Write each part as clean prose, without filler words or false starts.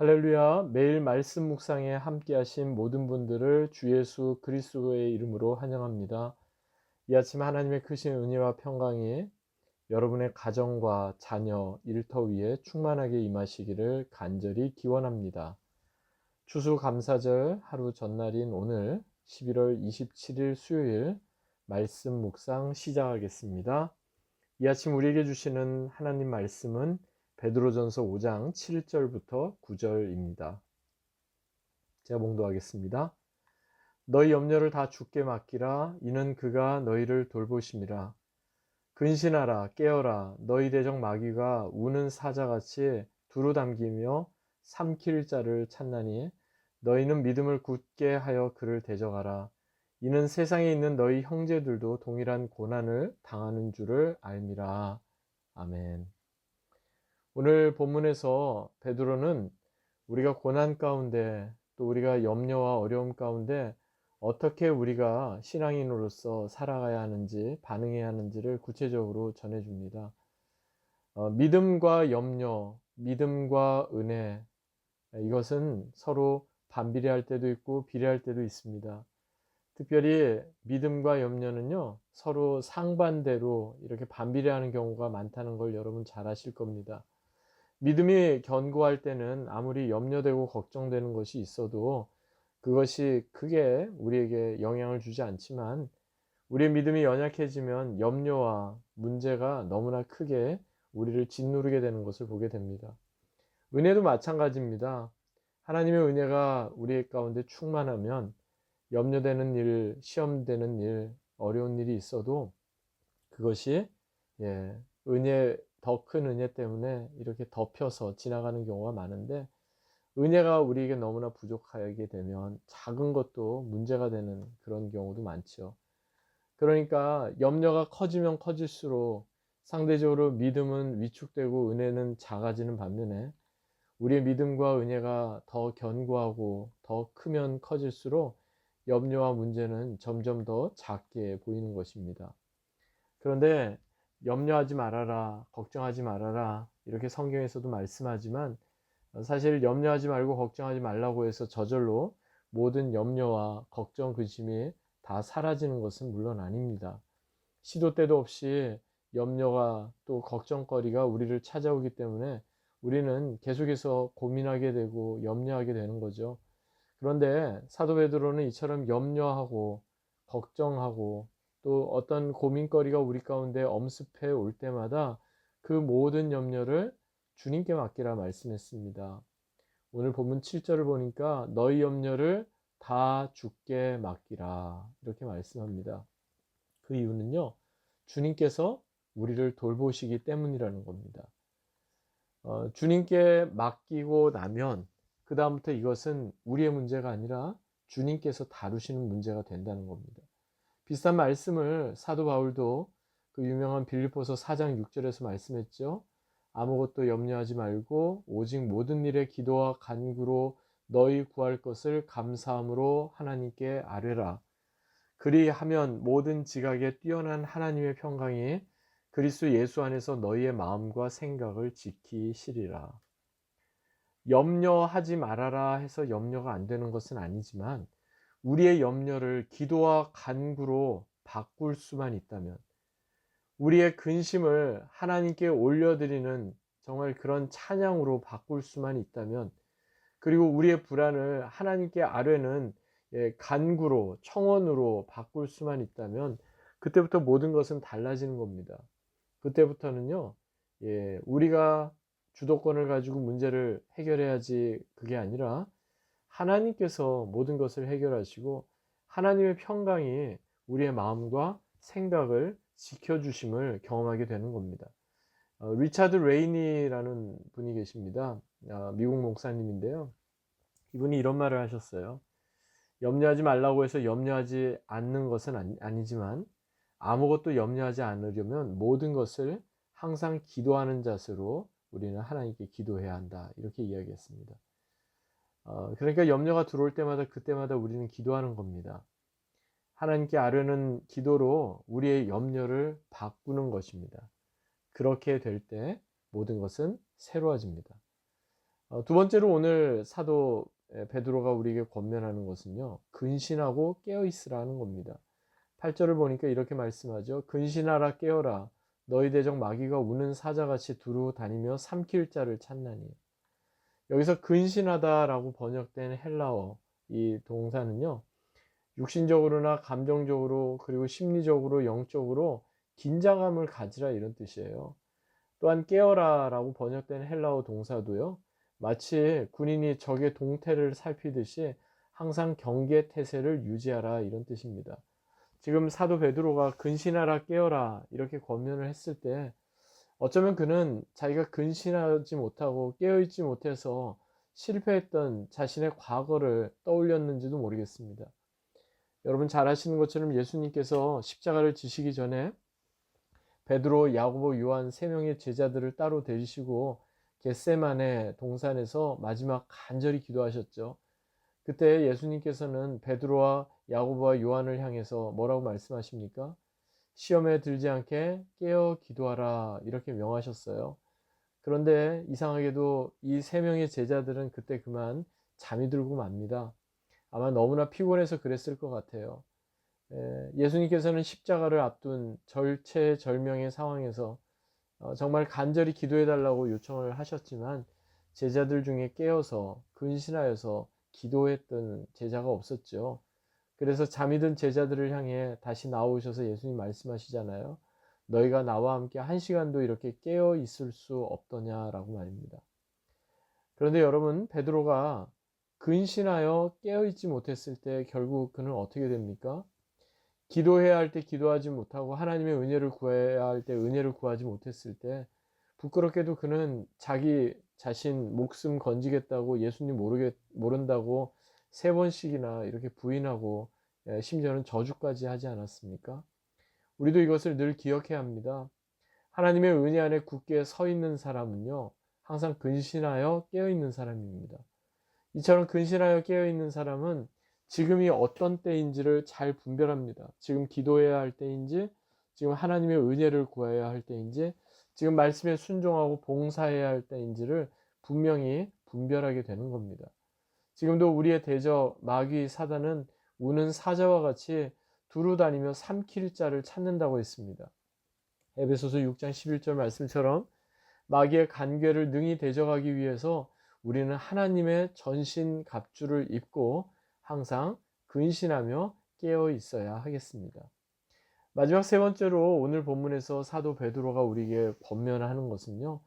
할렐루야. 매일 말씀 묵상에 함께 하신 모든 분들을 주 예수 그리스도의 이름으로 환영합니다. 이 아침 하나님의 크신 은혜와 평강이 여러분의 가정과 자녀, 일터 위에 충만하게 임하시기를 간절히 기원합니다. 추수감사절 하루 전날인 오늘 11월 27일 수요일 말씀 묵상 시작하겠습니다. 이 아침 우리에게 주시는 하나님 말씀은 베드로전서 5장 7절부터 9절입니다. 제가 봉독하겠습니다. 너희 염려를 다 주께 맡기라. 이는 그가 너희를 돌보심이라. 근신하라, 깨어라. 너희 대적 마귀가 우는 사자같이 두루 담기며 삼킬 자를 찾나니 너희는 믿음을 굳게 하여 그를 대적하라. 이는 세상에 있는 너희 형제들도 동일한 고난을 당하는 줄을 알미라. 아멘. 오늘 본문에서 베드로는 우리가 고난 가운데 또 우리가 염려와 어려움 가운데 어떻게 우리가 신앙인으로서 살아가야 하는지 반응해야 하는지를 구체적으로 전해줍니다. 믿음과 염려, 믿음과 은혜, 이것은 서로 반비례할 때도 있고 비례할 때도 있습니다. 특별히 믿음과 염려는요, 서로 상반대로 이렇게 반비례하는 경우가 많다는 걸 여러분 잘 아실 겁니다. 믿음이 견고할 때는 아무리 염려되고 걱정되는 것이 있어도 그것이 크게 우리에게 영향을 주지 않지만, 우리의 믿음이 연약해지면 염려와 문제가 너무나 크게 우리를 짓누르게 되는 것을 보게 됩니다. 은혜도 마찬가지입니다. 하나님의 은혜가 우리 가운데 충만하면 염려되는 일, 시험되는 일, 어려운 일이 있어도 그것이 은혜, 더 큰 은혜 때문에 이렇게 덮여서 지나가는 경우가 많은데, 은혜가 우리에게 너무나 부족하게 되면 작은 것도 문제가 되는 그런 경우도 많죠. 그러니까 염려가 커지면 커질수록 상대적으로 믿음은 위축되고 은혜는 작아지는 반면에, 우리의 믿음과 은혜가 더 견고하고 더 크면 커질수록 염려와 문제는 점점 더 작게 보이는 것입니다. 그런데 염려하지 말아라, 걱정하지 말아라, 이렇게 성경에서도 말씀하지만, 사실 염려하지 말고 걱정하지 말라고 해서 저절로 모든 염려와 걱정, 근심이 다 사라지는 것은 물론 아닙니다. 시도 때도 없이 염려가 또 걱정거리가 우리를 찾아오기 때문에 우리는 계속해서 고민하게 되고 염려하게 되는 거죠. 그런데 사도 베드로는 이처럼 염려하고 걱정하고 또 어떤 고민거리가 우리 가운데 엄습해 올 때마다 그 모든 염려를 주님께 맡기라 말씀했습니다. 오늘 본문 7절을 보니까 너희 염려를 다 주께 맡기라 이렇게 말씀합니다. 그 이유는요, 주님께서 우리를 돌보시기 때문이라는 겁니다. 주님께 맡기고 나면 그 다음부터 이것은 우리의 문제가 아니라 주님께서 다루시는 문제가 된다는 겁니다. 비슷한 말씀을 사도 바울도 그 유명한 빌립보서 4장 6절에서 말씀했죠. 아무것도 염려하지 말고 오직 모든 일에 기도와 간구로 너희 구할 것을 감사함으로 하나님께 아뢰라. 그리하면 모든 지각에 뛰어난 하나님의 평강이 그리스도 예수 안에서 너희의 마음과 생각을 지키시리라. 염려하지 말아라 해서 염려가 안 되는 것은 아니지만, 우리의 염려를 기도와 간구로 바꿀 수만 있다면, 우리의 근심을 하나님께 올려드리는 정말 그런 찬양으로 바꿀 수만 있다면, 그리고 우리의 불안을 하나님께 아뢰는 간구로, 청원으로 바꿀 수만 있다면, 그때부터 모든 것은 달라지는 겁니다. 그때부터는요, 우리가 주도권을 가지고 문제를 해결해야지 그게 아니라 하나님께서 모든 것을 해결하시고 하나님의 평강이 우리의 마음과 생각을 지켜주심을 경험하게 되는 겁니다. 리차드 레이니라는 분이 계십니다. 미국 목사님인데요. 이분이 이런 말을 하셨어요. 염려하지 말라고 해서 염려하지 않는 것은 아니지만, 아무것도 염려하지 않으려면 모든 것을 항상 기도하는 자세로 우리는 하나님께 기도해야 한다, 이렇게 이야기했습니다. 그러니까 염려가 들어올 때마다 그때마다 우리는 기도하는 겁니다. 하나님께 아뢰는 기도로 우리의 염려를 바꾸는 것입니다. 그렇게 될 때 모든 것은 새로워집니다. 두 번째로 오늘 사도 베드로가 우리에게 권면하는 것은요, 근신하고 깨어 있으라는 겁니다. 8절을 보니까 이렇게 말씀하죠. 근신하라 깨어라 너희 대적 마귀가 우는 사자같이 두루 다니며 삼킬 자를 찾나니. 여기서 근신하다라고 번역된 헬라어 이 동사는요, 육신적으로나 감정적으로 그리고 심리적으로 영적으로 긴장감을 가지라 이런 뜻이에요. 또한 깨어라라고 번역된 헬라어 동사도요, 마치 군인이 적의 동태를 살피듯이 항상 경계 태세를 유지하라 이런 뜻입니다. 지금 사도 베드로가 근신하라 깨어라 이렇게 권면을 했을 때 어쩌면 그는 자기가 근신하지 못하고 깨어있지 못해서 실패했던 자신의 과거를 떠올렸는지도 모르겠습니다. 여러분 잘 아시는 것처럼 예수님께서 십자가를 지시기 전에 베드로, 야고보, 요한 세 명의 제자들을 따로 데리시고 겟세마네 동산에서 마지막 간절히 기도하셨죠. 그때 예수님께서는 베드로와 야고보와 요한을 향해서 뭐라고 말씀하십니까? 시험에 들지 않게 깨어 기도하라 이렇게 명하셨어요. 그런데 이상하게도 이 세 명의 제자들은 그때 그만 잠이 들고 맙니다. 아마 너무나 피곤해서 그랬을 것 같아요. 예수님께서는 십자가를 앞둔 절체절명의 상황에서 정말 간절히 기도해 달라고 요청을 하셨지만 제자들 중에 깨어서 근신하여서 기도했던 제자가 없었죠. 그래서 잠이 든 제자들을 향해 다시 나오셔서 예수님 말씀하시잖아요. 너희가 나와 함께 한 시간도 이렇게 깨어 있을 수 없더냐라고 말입니다. 그런데 여러분, 베드로가 근신하여 깨어 있지 못했을 때 결국 그는 어떻게 됩니까? 기도해야 할 때 기도하지 못하고 하나님의 은혜를 구해야 할 때 은혜를 구하지 못했을 때 부끄럽게도 그는 자기 자신 목숨 건지겠다고 예수님 모른다고 세 번씩이나 이렇게 부인하고 심지어는 저주까지 하지 않았습니까? 우리도 이것을 늘 기억해야 합니다. 하나님의 은혜 안에 굳게 서 있는 사람은요, 항상 근신하여 깨어 있는 사람입니다. 이처럼 근신하여 깨어 있는 사람은 지금이 어떤 때인지를 잘 분별합니다. 지금 기도해야 할 때인지, 지금 하나님의 은혜를 구해야 할 때인지, 지금 말씀에 순종하고 봉사해야 할 때인지를 분명히 분별하게 되는 겁니다. 지금도 우리의 대적 마귀 사단은 우는 사자와 같이 두루 다니며 삼킬 자를 찾는다고 했습니다. 에베소서 6장 11절 말씀처럼 마귀의 간궤를 능히 대적하기 위해서 우리는 하나님의 전신 갑주를 입고 항상 근신하며 깨어 있어야 하겠습니다. 마지막 세 번째로 오늘 본문에서 사도 베드로가 우리에게 권면하는 것은요,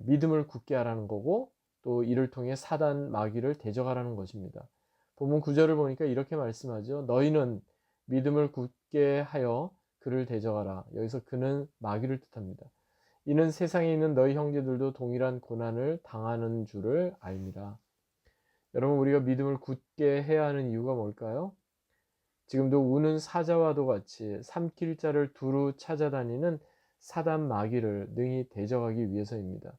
믿음을 굳게 하라는 거고 또 이를 통해 사단 마귀를 대적하라는 것입니다. 본문 9절을 보니까 이렇게 말씀하죠. 너희는 믿음을 굳게 하여 그를 대적하라. 여기서 그는 마귀를 뜻합니다. 이는 세상에 있는 너희 형제들도 동일한 고난을 당하는 줄을 알미라. 여러분, 우리가 믿음을 굳게 해야 하는 이유가 뭘까요? 지금도 우는 사자와도 같이 삼킬 자를 두루 찾아다니는 사단 마귀를 능히 대적하기 위해서입니다.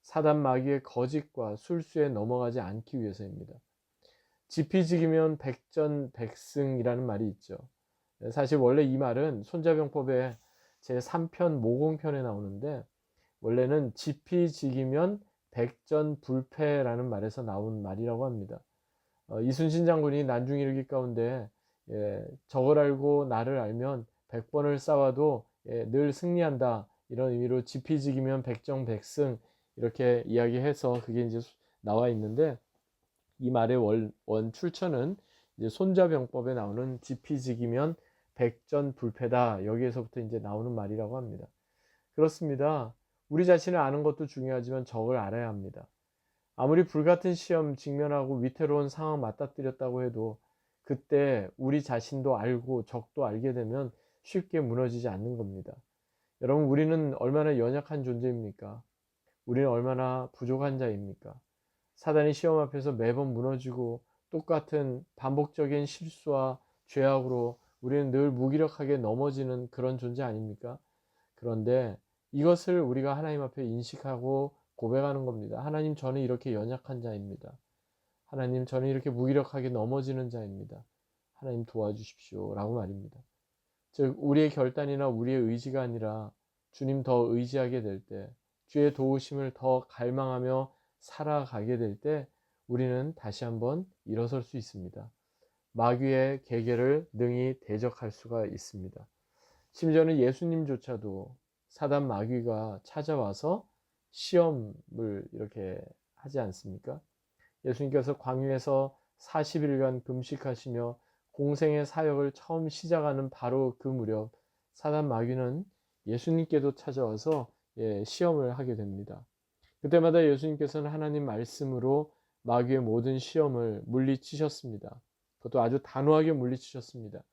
사단 마귀의 거짓과 술수에 넘어가지 않기 위해서입니다. 지피지기면 백전백승이라는 말이 있죠. 사실 원래 이 말은 손자병법의 제3편 모공편에 나오는데 원래는 지피지기면 백전불패라는 말에서 나온 말이라고 합니다. 이순신 장군이 난중일기 가운데 적을 알고 나를 알면 100번을 싸워도 늘 승리한다 이런 의미로 지피지기면 백전백승 이렇게 이야기해서 그게 이제 나와 있는데 이 말의 원 출처는 이제 손자병법에 나오는 지피지기면 백전불패다 여기에서부터 이제 나오는 말이라고 합니다. 그렇습니다. 우리 자신을 아는 것도 중요하지만 적을 알아야 합니다. 아무리 불같은 시험 직면하고 위태로운 상황 맞닥뜨렸다고 해도 그때 우리 자신도 알고 적도 알게 되면 쉽게 무너지지 않는 겁니다. 여러분, 우리는 얼마나 연약한 존재입니까? 우리는 얼마나 부족한 자입니까? 사단이 시험 앞에서 매번 무너지고 똑같은 반복적인 실수와 죄악으로 우리는 늘 무기력하게 넘어지는 그런 존재 아닙니까? 그런데 이것을 우리가 하나님 앞에 인식하고 고백하는 겁니다. 하나님, 저는 이렇게 연약한 자입니다. 하나님, 저는 이렇게 무기력하게 넘어지는 자입니다. 하나님 도와주십시오 라고 말입니다. 즉 우리의 결단이나 우리의 의지가 아니라 주님 더 의지하게 될 때, 주의 도우심을 더 갈망하며 살아가게 될 때 우리는 다시 한번 일어설 수 있습니다. 마귀의 계계를 능히 대적할 수가 있습니다. 심지어는 예수님조차도 사단 마귀가 찾아와서 시험을 이렇게 하지 않습니까? 예수님께서 광야에서 40일간 금식하시며 공생의 사역을 처음 시작하는 바로 그 무렵 사단 마귀는 예수님께도 찾아와서 시험을 하게 됩니다. 그때마다 예수님께서는 하나님 말씀으로 마귀의 모든 시험을 물리치셨습니다. 그것도 아주 단호하게 물리치셨습니다.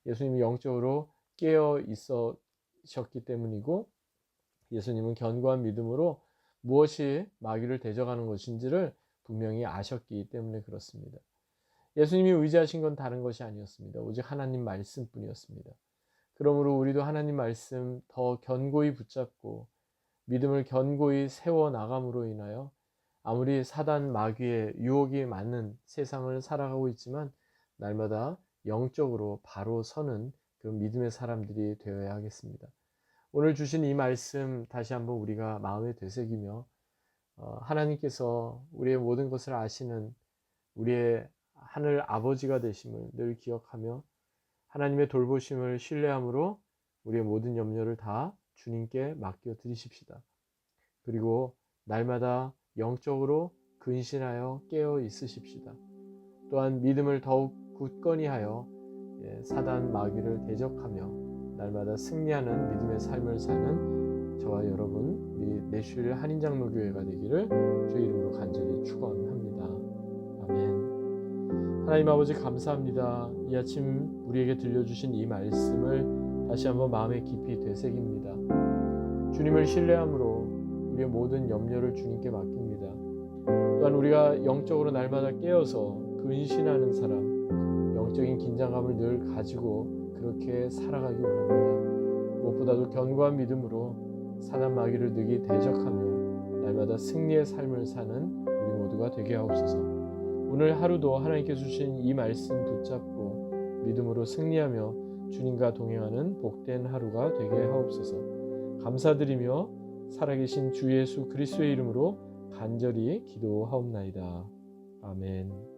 예수님이 영적으로 깨어 있으셨기 때문이고 예수님은 견고한 믿음으로 무엇이 마귀를 대적하는 것인지를 분명히 아셨기 때문에 그렇습니다. 예수님이 의지하신 건 다른 것이 아니었습니다. 오직 하나님 말씀뿐이었습니다. 그러므로 우리도 하나님 말씀 더 견고히 붙잡고 믿음을 견고히 세워나감으로 인하여 아무리 사단 마귀의 유혹이 많은 세상을 살아가고 있지만 날마다 영적으로 바로 서는 그런 믿음의 사람들이 되어야 하겠습니다. 오늘 주신 이 말씀 다시 한번 우리가 마음에 되새기며 하나님께서 우리의 모든 것을 아시는 우리의 하늘 아버지가 되심을 늘 기억하며 하나님의 돌보심을 신뢰함으로 우리의 모든 염려를 다 주님께 맡겨 드리십시다. 그리고 날마다 영적으로 근신하여 깨어 있으십시다. 또한 믿음을 더욱 굳건히 하여 사단 마귀를 대적하며 날마다 승리하는 믿음의 삶을 사는 저와 여러분 우리 내슈일 한인장로교회가 되기를 주의 이름으로 간절히 축원합니다. 아멘. 하나님 아버지 감사합니다. 이 아침 우리에게 들려주신 이 말씀을 다시 한번 마음에 깊이 되새깁니다. 주님을 신뢰함으로 우리의 모든 염려를 주님께 맡깁니다. 또한 우리가 영적으로 날마다 깨어서 근신하는 사람, 영적인 긴장감을 늘 가지고 그렇게 살아가기 원합니다. 무엇보다도 견고한 믿음으로 사단 마귀를 능히 대적하며 날마다 승리의 삶을 사는 우리 모두가 되게 하옵소서. 오늘 하루도 하나님께서 주신 이 말씀 붙잡고 믿음으로 승리하며 주님과 동행하는 복된 하루가 되게 하옵소서. 감사드리며 살아계신 주 예수 그리스도의 이름으로 간절히 기도하옵나이다. 아멘.